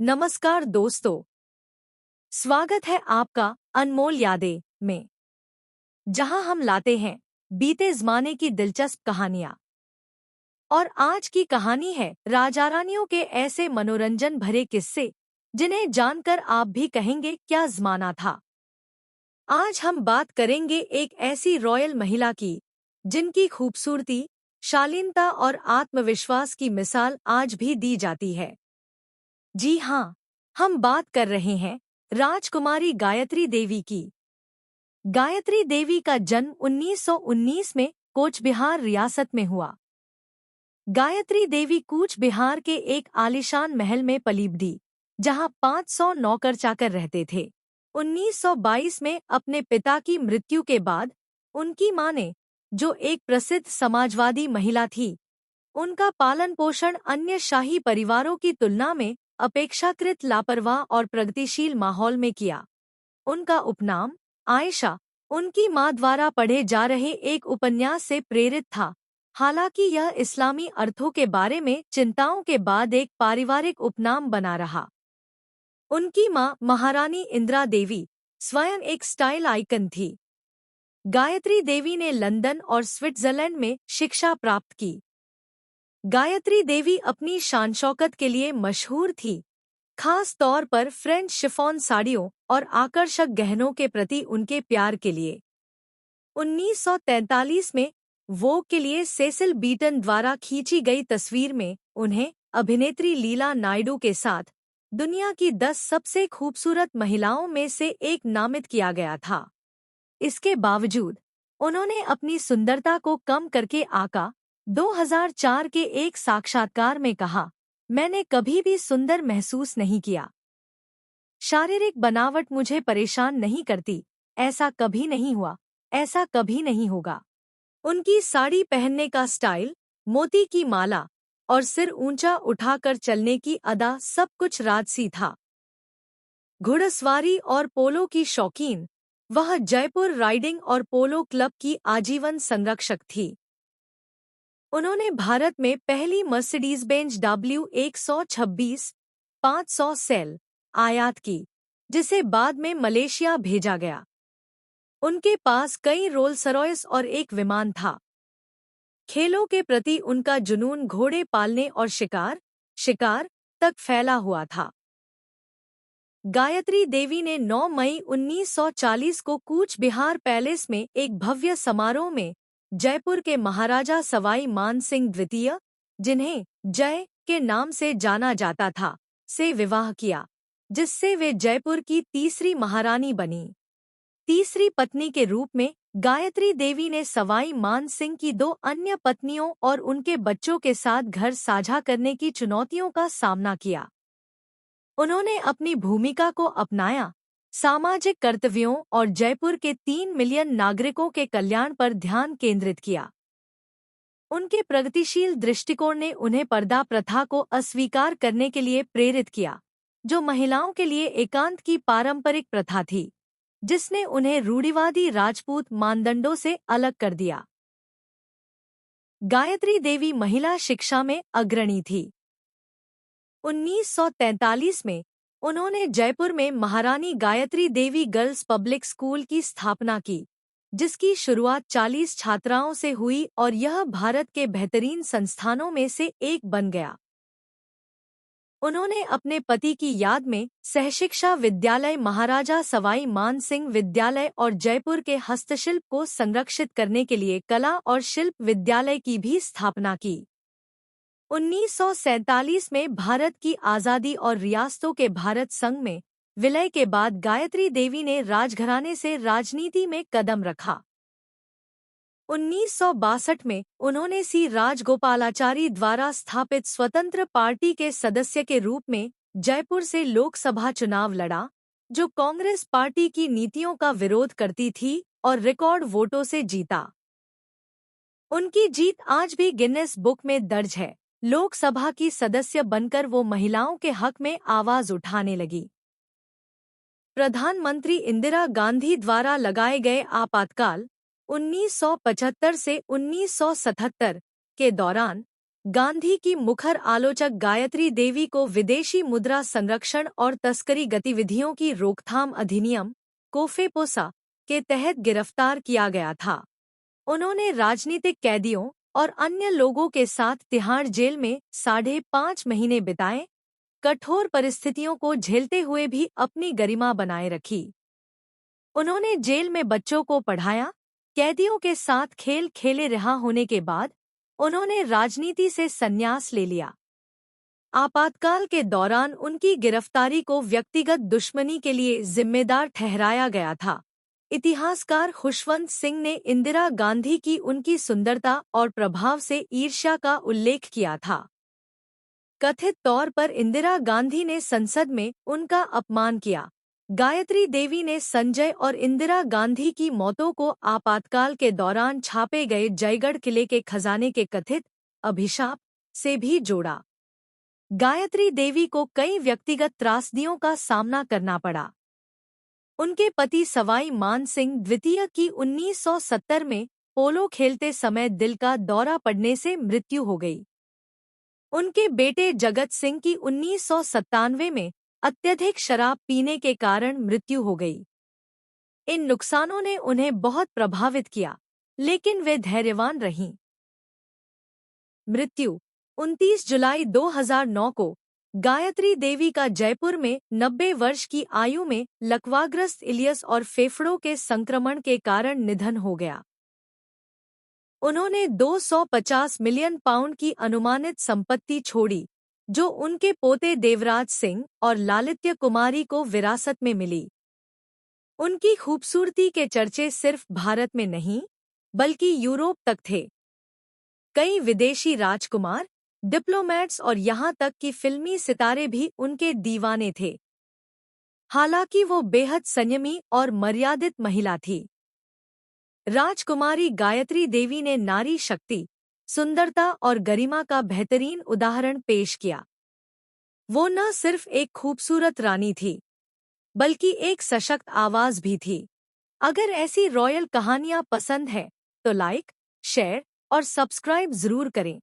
नमस्कार दोस्तों, स्वागत है आपका अनमोल यादें में, जहां हम लाते हैं बीते ज़माने की दिलचस्प कहानियां। और आज की कहानी है राजा रानियों के ऐसे मनोरंजन भरे किस्से जिन्हें जानकर आप भी कहेंगे क्या ज़माना था। आज हम बात करेंगे एक ऐसी रॉयल महिला की जिनकी खूबसूरती, शालीनता और आत्मविश्वास की मिसाल आज भी दी जाती है। जी हाँ, हम बात कर रहे हैं राजकुमारी गायत्री देवी की। गायत्री देवी का जन्म 1919 में कूच बिहार रियासत में हुआ। गायत्री देवी कूच बिहार के एक आलीशान महल में पली-बढ़ी, जहां 500 नौकर चाकर रहते थे। 1922 में अपने पिता की मृत्यु के बाद उनकी मां ने, जो एक प्रसिद्ध समाजवादी महिला थी, उनका पालन पोषण अन्य शाही परिवारों की तुलना में अपेक्षाकृत लापरवाह और प्रगतिशील माहौल में किया। उनका उपनाम आयशा उनकी मां द्वारा पढ़े जा रहे एक उपन्यास से प्रेरित था। हालांकि यह इस्लामी अर्थों के बारे में चिंताओं के बाद एक पारिवारिक उपनाम बना रहा। उनकी मां महारानी इंदिरा देवी स्वयं एक स्टाइल आइकन थी। गायत्री देवी ने लंदन और स्विट्जरलैंड में शिक्षा प्राप्त की। गायत्री देवी अपनी शान शौकत के लिए मशहूर थी, खास तौर पर फ्रेंच शिफॉन साड़ियों और आकर्षक गहनों के प्रति उनके प्यार के लिए। 1943 में वोग के लिए सेसिल बीटन द्वारा खींची गई तस्वीर में उन्हें अभिनेत्री लीला नायडू के साथ दुनिया की 10 सबसे खूबसूरत महिलाओं में से एक नामित किया गया था। इसके बावजूद उन्होंने अपनी सुंदरता को कम करके आका 2004 के एक साक्षात्कार में कहा, मैंने कभी भी सुंदर महसूस नहीं किया। शारीरिक बनावट मुझे परेशान नहीं करती, ऐसा कभी नहीं हुआ, ऐसा कभी नहीं होगा। उनकी साड़ी पहनने का स्टाइल, मोती की माला और सिर ऊंचा उठाकर चलने की अदा सब कुछ राजसी था। घुड़सवारी और पोलो की शौकीन, वह जयपुर राइडिंग और पोलो क्लब की आजीवन संरक्षक थी। उन्होंने भारत में पहली मर्सिडीज बेंज W126 500 सेल आयात की, जिसे बाद में मलेशिया भेजा गया। उनके पास कई रोल्स रॉयस और एक विमान था। खेलों के प्रति उनका जुनून घोड़े पालने और शिकार तक फैला हुआ था। गायत्री देवी ने 9 मई 1940 को कूच बिहार पैलेस में एक भव्य समारोह में जयपुर के महाराजा सवाई मान सिंह द्वितीय, जिन्हें जय के नाम से जाना जाता था, से विवाह किया, जिससे वे जयपुर की तीसरी महारानी बनी। तीसरी पत्नी के रूप में गायत्री देवी ने सवाई मान सिंह की 2 अन्य पत्नियों और उनके बच्चों के साथ घर साझा करने की चुनौतियों का सामना किया। उन्होंने अपनी भूमिका को अपनाया, सामाजिक कर्तव्यों और जयपुर के 3 मिलियन नागरिकों के कल्याण पर ध्यान केंद्रित किया। उनके प्रगतिशील दृष्टिकोण ने उन्हें पर्दा प्रथा को अस्वीकार करने के लिए प्रेरित किया, जो महिलाओं के लिए एकांत की पारंपरिक प्रथा थी, जिसने उन्हें रूढ़िवादी राजपूत मानदंडों से अलग कर दिया। गायत्री देवी महिला शिक्षा में अग्रणी थी। 1943 में उन्होंने जयपुर में महारानी Gayatri Devi girls public school की स्थापना की, जिसकी शुरुआत 40 छात्राओं से हुई और यह भारत के बेहतरीन संस्थानों में से एक बन गया। उन्होंने अपने पति की याद में सहशिक्षा विद्यालय, महाराजा सवाई मान सिंह विद्यालय और जयपुर के हस्तशिल्प को संरक्षित करने के लिए कला और शिल्प विद्यालय की भी स्थापना की। 1947 में भारत की आज़ादी और रियासतों के भारत संघ में विलय के बाद गायत्री देवी ने राजघराने से राजनीति में कदम रखा। 1962 में उन्होंने सी राजगोपालाचारी द्वारा स्थापित स्वतंत्र पार्टी के सदस्य के रूप में जयपुर से लोकसभा चुनाव लड़ा, जो कांग्रेस पार्टी की नीतियों का विरोध करती थी, और रिकॉर्ड वोटों से जीता। उनकी जीत आज भी गिनेस बुक में दर्ज है। लोकसभा की सदस्य बनकर वो महिलाओं के हक में आवाज उठाने लगी। प्रधानमंत्री इंदिरा गांधी द्वारा लगाए गए आपातकाल 1975 से 1977 के दौरान गांधी की मुखर आलोचक गायत्री देवी को विदेशी मुद्रा संरक्षण और तस्करी गतिविधियों की रोकथाम अधिनियम कोफेपोसा के तहत गिरफ्तार किया गया था। उन्होंने राजनीतिक कैदियों और अन्य लोगों के साथ तिहाड़ जेल में 5.5 महीने बिताए, कठोर परिस्थितियों को झेलते हुए भी अपनी गरिमा बनाए रखी। उन्होंने जेल में बच्चों को पढ़ाया। कैदियों के साथ खेल खेले रहा होने के बाद उन्होंने राजनीति से संन्यास ले लिया। आपातकाल के दौरान उनकी गिरफ्तारी को व्यक्तिगत दुश्मनी के लिए जिम्मेदार ठहराया गया था। इतिहासकार खुशवंत सिंह ने इंदिरा गांधी की उनकी सुंदरता और प्रभाव से ईर्ष्या का उल्लेख किया था। कथित तौर पर इंदिरा गांधी ने संसद में उनका अपमान किया। गायत्री देवी ने संजय और इंदिरा गांधी की मौतों को आपातकाल के दौरान छापे गए जयगढ़ किले के खजाने के कथित अभिशाप से भी जोड़ा। गायत्री देवी को कई व्यक्तिगत त्रासदियों का सामना करना पड़ा। उनके पति सवाई मान सिंह द्वितीय की 1970 में पोलो खेलते समय दिल का दौरा पड़ने से मृत्यु हो गई। उनके बेटे जगत सिंह की 1997 में अत्यधिक शराब पीने के कारण मृत्यु हो गई। इन नुकसानों ने उन्हें बहुत प्रभावित किया, लेकिन वे धैर्यवान रहीं। मृत्यु 29 जुलाई 2009 को गायत्री देवी का जयपुर में 90 वर्ष की आयु में लकवाग्रस्त इलियस और फेफड़ों के संक्रमण के कारण निधन हो गया। उन्होंने 250 मिलियन पाउंड की अनुमानित संपत्ति छोड़ी, जो उनके पोते देवराज सिंह और लालित्य कुमारी को विरासत में मिली। उनकी खूबसूरती के चर्चे सिर्फ भारत में नहीं, बल्कि यूरोप तक थे। कई विदेशी राजकुमार, डिप्लोमैट्स और यहाँ तक कि फिल्मी सितारे भी उनके दीवाने थे। हालांकि वो बेहद संयमी और मर्यादित महिला थी। राजकुमारी गायत्री देवी ने नारी शक्ति, सुंदरता और गरिमा का बेहतरीन उदाहरण पेश किया। वो न सिर्फ एक खूबसूरत रानी थी, बल्कि एक सशक्त आवाज भी थी। अगर ऐसी रॉयल कहानियां पसंद है तो लाइक, शेयर और सब्सक्राइब जरूर करें।